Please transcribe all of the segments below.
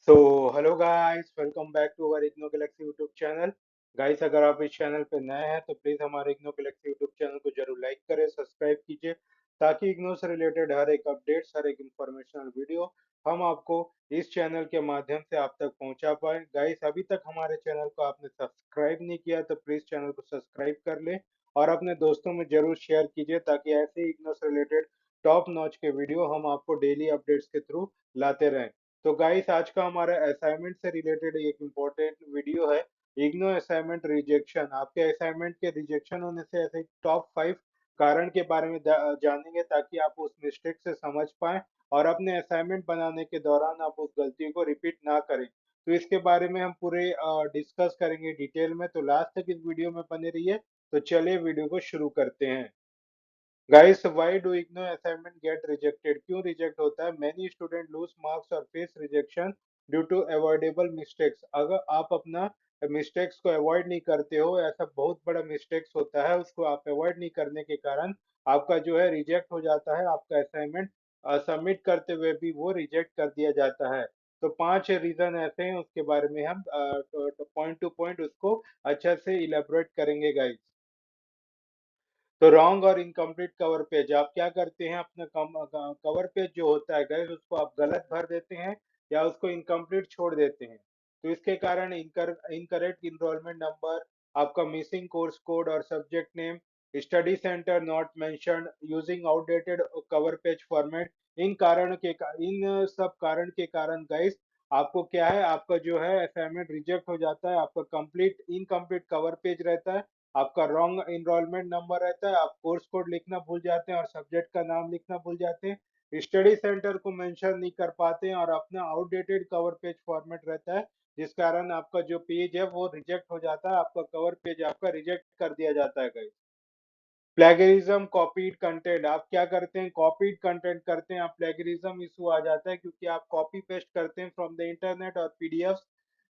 So hello guys, welcome back to our IGNOU galaxy YouTube channel. Guys, अगर आप इस channel पे नए हैं तो प्लीज़ हमारे इग्नो गैलेक्सी यूट्यूब चैनल को जरूर लाइक करें, सब्सक्राइब कीजिए, ताकि इग्नो से रिलेटेड हर एक अपडेट्स, हर एक इंफॉर्मेशनल वीडियो हम आपको इस चैनल के माध्यम से आप तक पहुंचा पाए। गाइस, अभी तक हमारे चैनल को आपने सब्सक्राइब नहीं किया तो प्लीज़ चैनल को सब्सक्राइब कर ले और अपने दोस्तों में जरूर शेयर कीजिए, ताकि ऐसे ही इग्नो से रिलेटेड टॉप नॉच के वीडियो हम आपको डेली अपडेट्स के थ्रू लाते रहें। तो गाइस, आज का हमारा असाइनमेंट से रिलेटेड एक इम्पोर्टेंट वीडियो है। IGNOU assignment rejection. आपके असाइनमेंट के रिजेक्शन होने से ऐसे टॉप 5 कारण के बारे में जानेंगे, ताकि आप उस मिस्टेक से समझ पाएं और अपने असाइनमेंट बनाने के दौरान आप उस गलती को रिपीट ना करें। तो इसके बारे में हम पूरे डिस्कस करेंगे डिटेल में, तो लास्ट तक इस वीडियो में बने रहिए। तो चलिए वीडियो को शुरू करते हैं। Guys, why do IGNOU assignment get rejected? क्यों रिजेक्ट होता है? मेनी स्टूडेंट लूज मार्क्स और face rejection due to avoidable mistakes. अगर आप अपना मिस्टेक्स को अवॉइड नहीं करते हो, ऐसा बहुत बड़ा मिस्टेक्स होता है, उसको आप अवॉइड नहीं करने के कारण आपका जो है रिजेक्ट हो जाता है। आपका असाइनमेंट सबमिट करते हुए भी वो रिजेक्ट कर दिया जाता है। तो 5 रीजन ऐसे हैं, उसके बारे में हम पॉइंट टू पॉइंट उसको अच्छा से इलेबोरेट करेंगे गाइस। तो रॉन्ग और इनकम्प्लीट कवर पेज। आप क्या करते हैं, अपना कवर पेज जो होता है गैस, उसको आप गलत भर देते हैं या उसको इनकम्प्लीट छोड़ देते हैं। तो इसके कारण इनकरेक्ट इनरोलमेंट नंबर, आपका मिसिंग कोर्स कोड और subject name, study center not mentioned, using outdated cover page format. इन सब कारण के कारण गाइस, आपको क्या है, आपका जो है असाइनमेंट रिजेक्ट हो जाता है। आपका कंप्लीट इनकम्प्लीट कवर पेज रहता है, आपका रॉन्ग इनरोलमेंट नंबर रहता है, आप कोर्स कोड लिखना भूल जाते हैं और सब्जेक्ट का नाम लिखना भूल जाते हैं, स्टडी सेंटर को मेंशन नहीं कर पाते हैं और अपना आउटडेटेड कवर पेज फॉर्मेट रहता है, जिस कारण आपका जो पेज है वो रिजेक्ट हो जाता है, आपका कवर पेज आपका रिजेक्ट कर दिया जाता है गाइस। Plagiarism, copied content. आप क्या करते हैं, कॉपीड कंटेंट करते हैं, आप प्लेगरिज्म इशू आ जाता है, क्योंकि आप कॉपी पेस्ट करते हैं फ्रॉम द इंटरनेट और पीडीएफ।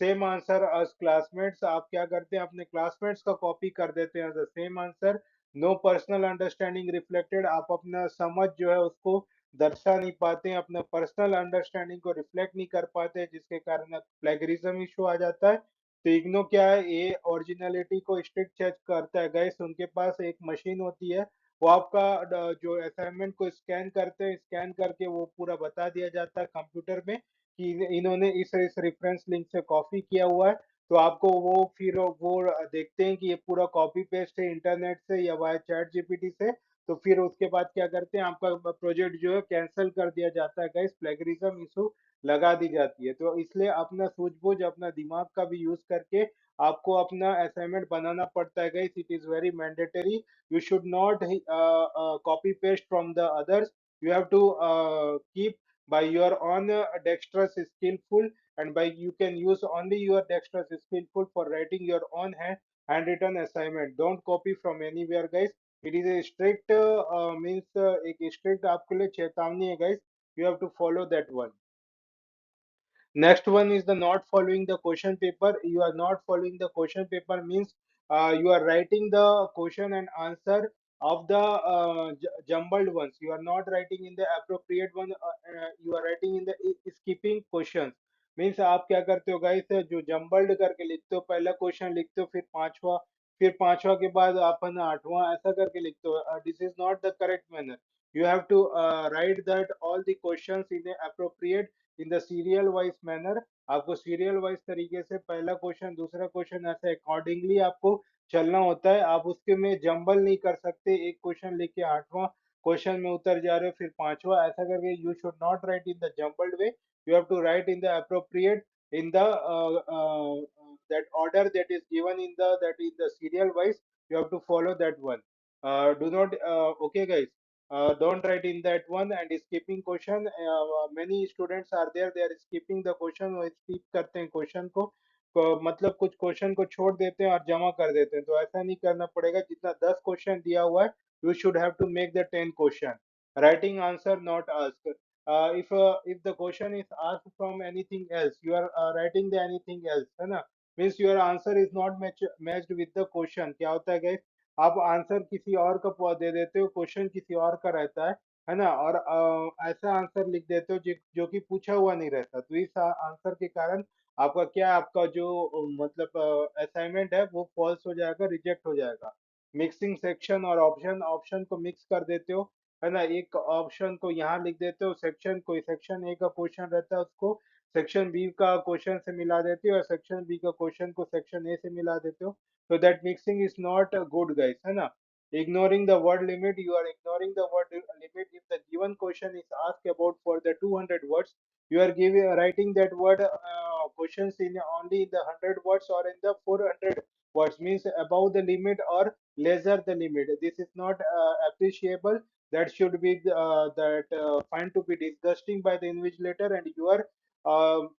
सेम आंसर अस क्लासमेट्स। आप क्या करते हैं, अपने क्लासमेट्स का कॉपी कर देते हैं the same answer. No personal understanding reflected. आप अपना समझ जो है उसको दर्शा नहीं पाते हैं, अपना पर्सनल अंडरस्टैंडिंग को रिफ्लेक्ट नहीं कर पाते, जिसके कारण प्लेगरिज्म इशू आ जाता है। तो इग्नो क्या है, ये ओरिजिनलिटी को स्ट्रिक्ट चेक करता है गाइस। उनके पास एक मशीन होती है, वो आपका जो असाइनमेंट को स्कैन करते हैं, स्कैन करके वो पूरा बता दिया जाता है कंप्यूटर में कि इन्होंने इस रेफरेंस लिंक से कॉपी किया हुआ है। तो आपको वो फिर वो देखते हैं कि ये पूरा कॉपी पेस्ट है इंटरनेट से या वाया चैट जीपीटी से। तो फिर उसके बाद क्या करते हैं, आपका प्रोजेक्ट जो है कैंसिल कर दिया जाता है गाइस, प्लेगरिज्म इशू लगा दी जाती है। तो इसलिए अपना सूझबूझ, अपना दिमाग का भी यूज करके आपको अपना असाइनमेंट बनाना पड़ता है guys. It is very mandatory. You should not copy paste from the others. You have to keep by your own dexterous skillful, and by you can use only your dexterous skillful for writing your own handwritten assignment. Don't copy from anywhere guys. It is a strict means एक strict आपके लिए चेतावनी है guys. You have to follow that one. Next one is the not following the question paper. You are not following the question paper means you are writing the question and answer of the jumbled ones. You are not writing in the appropriate one. You are writing in the skipping questions. Means आप क्या करते हो guys, जो jumbled करके लिखते हो, पहला question लिखते हो, फिर पांचवा के बाद अपन आठवां, ऐसा करके लिखते हो। This is not the correct manner. You have to write that all the questions in a appropriate in the serial wise manner. आपको सीरियल वाइज तरीके से पहला क्वेश्चन, दूसरा क्वेश्चन, ऐसे अकॉर्डिंगली आपको चलना होता है। आप उसके में जंबल नहीं कर सकते, एक क्वेश्चन लेके आठवां क्वेश्चन में उतर जा रहे हो, फिर पांचवा, ऐसा करके you should not write in the jumbled way. You have to write in the appropriate, in the that order that is given in the serial wise. You have to follow that one. Do not okay guys, don't write in that one and skipping question. Many students are there, they are skipping the question और skip करते हैं question को मतलब कुछ question को छोड़ देते हैं और जमा कर देते हैं। तो ऐसा नहीं करना पड़ेगा। जितना 10 क्वेश्चन दिया हुआ है, you should have to make the 10 question. Writing answer not ask. If the question is asked from anything else, you are writing the anything else, है ना, means your answer is not matched with the question. क्या होता है guys, आप answer किसी और का दे देते हो, क्वेश्चन किसी और का रहता है, है ना। और ऐसा आंसर लिख देते हो जो कि पूछा हुआ नहीं रहता, तो इस आंसर के कारण आपका क्या, आपका जो मतलब असाइनमेंट है वो फॉल्स हो जाएगा, रिजेक्ट हो जाएगा। मिक्सिंग सेक्शन और ऑप्शन, ऑप्शन को मिक्स कर देते हो, है ना। एक ऑप्शन को यहाँ लिख देते हो, सेक्शन को, सेक्शन ए का क्वेश्चन रहता है उसको सेक्शन बी का क्वेश्चन से मिला देते हो, और सेक्शन बी का क्वेश्चन को सेक्शन ए से मिला देते हो। तो that mixing is not good guys, है ना। Ignoring the word limit, you are ignoring the word limit. If the given question is asked about for the 200 words, you are giving writing that word questions in only in the 100 words or in the 400 words, means above the limit or lesser the limit. This is not appreciable. That should be that find to be disgusting by the invigilator, and your um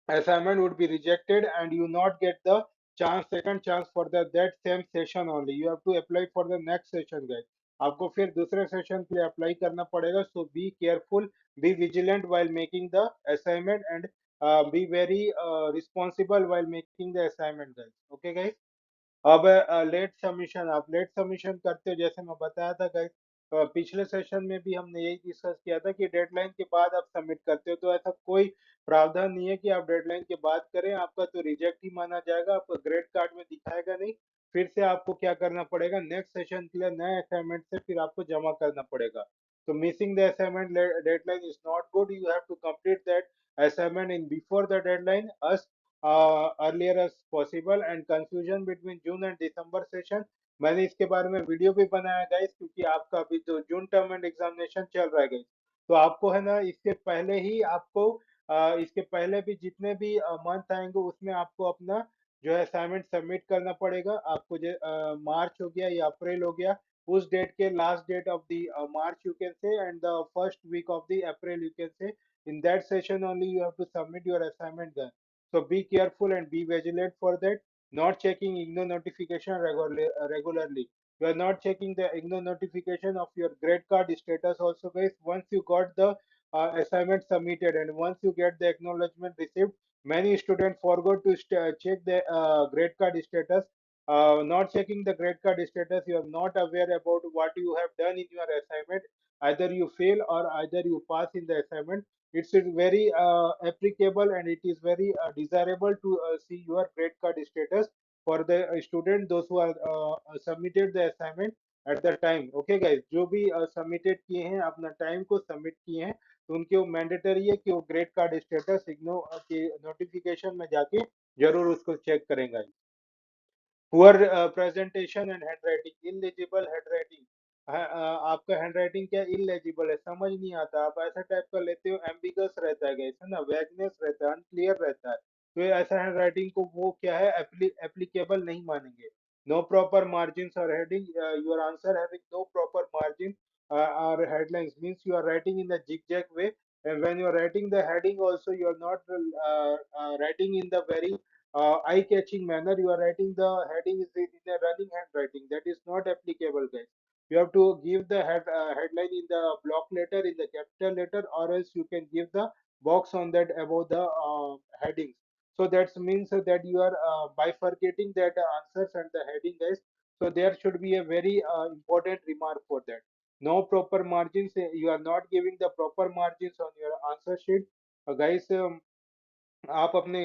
assignment would be rejected, and you not get the chance, second chance for the that same session only. You have to apply for the next session guys, आपको फिर दूसरे session के लिए apply करना पड़ेगा। So be careful, be vigilant while making the assignment, and be very responsible while making the assignment guys, okay guys। अब late submission, आप late submission करते हो, जैसे मैं बताया था गाइस, पिछले सेशन में भी हमने यही डिस्कस किया था कि डेडलाइन के बाद आप सबमिट करते हो, तो ऐसा कोई प्रावधान नहीं है कि आप डेडलाइन के बाद करें, आपका तो रिजेक्ट ही माना जाएगा, आपका ग्रेड कार्ड में दिखाएगा नहीं। फिर से आपको क्या करना पड़ेगा, नेक्स्ट सेशन के लिए नए असाइनमेंट से फिर आपको जमा करना पड़ेगा। तो missing the assignment deadline is not good, you have to complete that assignment in before the deadline as earlier as possible। and confusion between June and December session, मैंने इसके बारे में वीडियो भी बनाया गाइस, क्योंकि आपका अभी जो जून टर्म एंड एग्जामिनेशन चल रहा है गाइस, तो आपको है ना इसके पहले ही आपको इसके पहले भी जितने भी मंथ आएंगे उसमें आपको अपना जो है असाइनमेंट सबमिट करना पड़ेगा। आपको जो मार्च हो गया या अप्रैल हो गया, उस डेट के last date of the March you can say, and the first week of the April you can say, in that session only you have to submit your assignment then। so be careful and be vigilant for that, not checking IGNOU notification regularly। you are not checking the IGNOU notification of your grade card status also guys। once you got the assignment submitted and once you get the acknowledgement received, many students forgot to check the grade card status। not checking the grade card status, you are not aware about what you have done in your assignment, either you fail or either you pass in the assignment। it's very applicable and it is very desirable to see your grade card status for the student those who are submitted the assignment at the time। okay guys, जो भी submitted किए हैं अपना time को submit किए हैं, तो उनके वो मैंडेटरी है कि वो ग्रेड कार्ड स्टेटस इग्नो के नोटिफिकेशन में जाके जरूर उसको चेक करेंगे। Poor presentation and handwriting, illegible handwriting, आपका हैंडराइटिंग क्या इनलेजिबल है, समझ नहीं आता, आप ऐसा टाइप का लेते हो, एम्बिगस रहता है guys, है ना, वैगनेस रहता है, अनक्लियर रहता है, तो ये ऐसा हैंडराइटिंग को वो क्या है एप्लीकेबल नहीं मानेंगे। नो प्रॉपर मार्जिन और heading, your answer having no proper margin or headlines, means you are writing in the zigzag way, and when you are writing the heading also you are not writing in the very eye-catching manner, you are writing the heading is in a running handwriting, that is not applicable guys। you have to give the headline in the block letter, in the capital letter, or else you can give the box on that above the headings। so that means that you are bifurcating that answers and the heading guys। so there should be a very important remark for that, no proper margins, you are not giving the proper margins on your answer sheet guys। आप अपने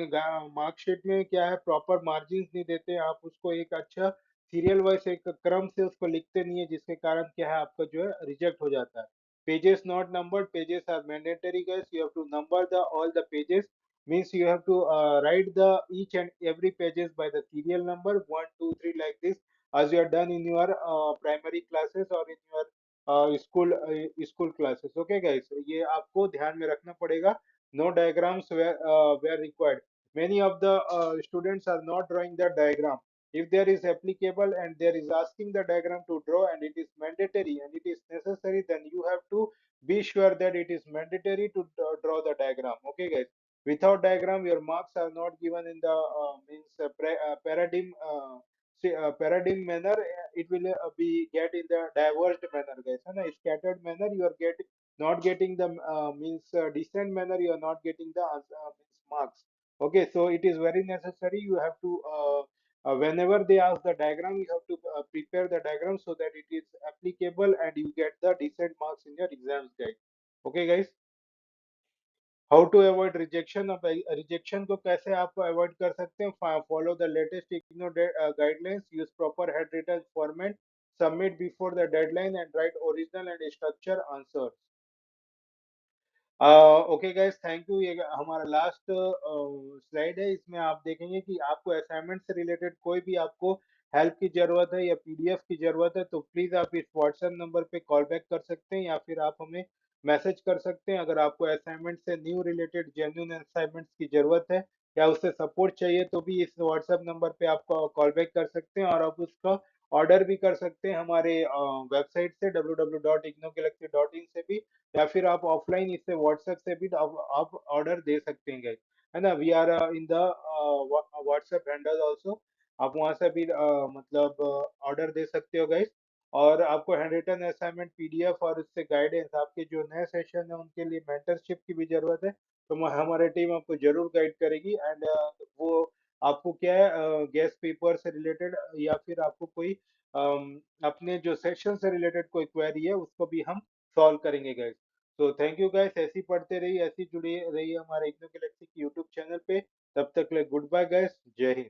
marksheet में क्या है proper margin नहीं देते, आप उसको एक अच्छा सीरियल वाइज एक क्रम से उसको लिखते नहीं है, जिसके कारण क्या है आपका जो है रिजेक्ट हो जाता है। Pages not numbered, pages are mandatory guys, you have to number the all the pages, means you have to write the each and every pages by the serial number 1 2 3 like this, as you are done in your primary classes or in your school classes। okay guys, ये आपको ध्यान में रखना पड़ेगा। no diagrams were required, many of the students are not drawing the diagram। if there is applicable and there is asking the diagram to draw and it is mandatory and it is necessary, then you have to be sure that it is mandatory to draw the diagram। okay guys, without diagram your marks are not given in the means paradigm paradigm manner, it will be get in the diverged manner guys, है ना, scattered manner you are getting, not getting the means decent manner you are not getting the answer, means marks। okay, so it is very necessary, you have to whenever they ask the diagram, you have to prepare the diagram so that it is applicable and you get the decent marks in your exams, guys. Okay, guys. How to avoid rejection, अब rejection को कैसे आप avoid कर सकते हैं? Follow the latest IGNOU guidelines, use proper hand written format, submit before the deadline and write original and structure answer. Okay guys, thank you. ये हमारा last slide है, इसमें आप देखेंगे कि आपको असाइनमेंट से रिलेटेड कोई भी आपको हेल्प की जरूरत है या पीडीएफ की जरूरत है तो प्लीज आप इस व्हाट्सएप नंबर पे कॉल बैक कर सकते हैं या फिर आप हमें मैसेज कर सकते हैं। अगर आपको असाइनमेंट से न्यू रिलेटेड जेन्युइन असाइनमेंट्स की जरूरत है या उससे सपोर्ट चाहिए तो भी इस व्हाट्सएप नंबर पे आप कॉल बैक कर सकते हैं और आप उसका ऑर्डर भी कर सकते हैं हमारे वेबसाइट से www.ignogalaxy.in से भी, या फिर आप ऑफलाइन इससे व्हाट्सएप से भी आप ऑर्डर दे सकते हैं guys, है ना। We are in the WhatsApp handle also, आप वहां से भी मतलब ऑर्डर दे सकते हो गाइस। और आपको हैंड रिटन असाइनमेंट पीडीएफ और उससे गाइडेंस, आपके जो नए सेशन है उनके लिए मेंटरशिप की भी जरूरत है तो हमारी टीम आपको जरूर गाइड करेगी। एंड वो आपको क्या है, गैस पेपर से रिलेटेड या फिर आपको कोई अपने जो सेशन से रिलेटेड कोई क्वेरी है उसको भी हम सॉल्व करेंगे गाइस। तो थैंक यू गाइस, ऐसी पढ़ते रहिए, ऐसी जुड़ी रहिए हमारे इग्नो गैलेक्सी की यूट्यूब चैनल पे। तब तक ले गुड बाय गाइस, जय हिंद।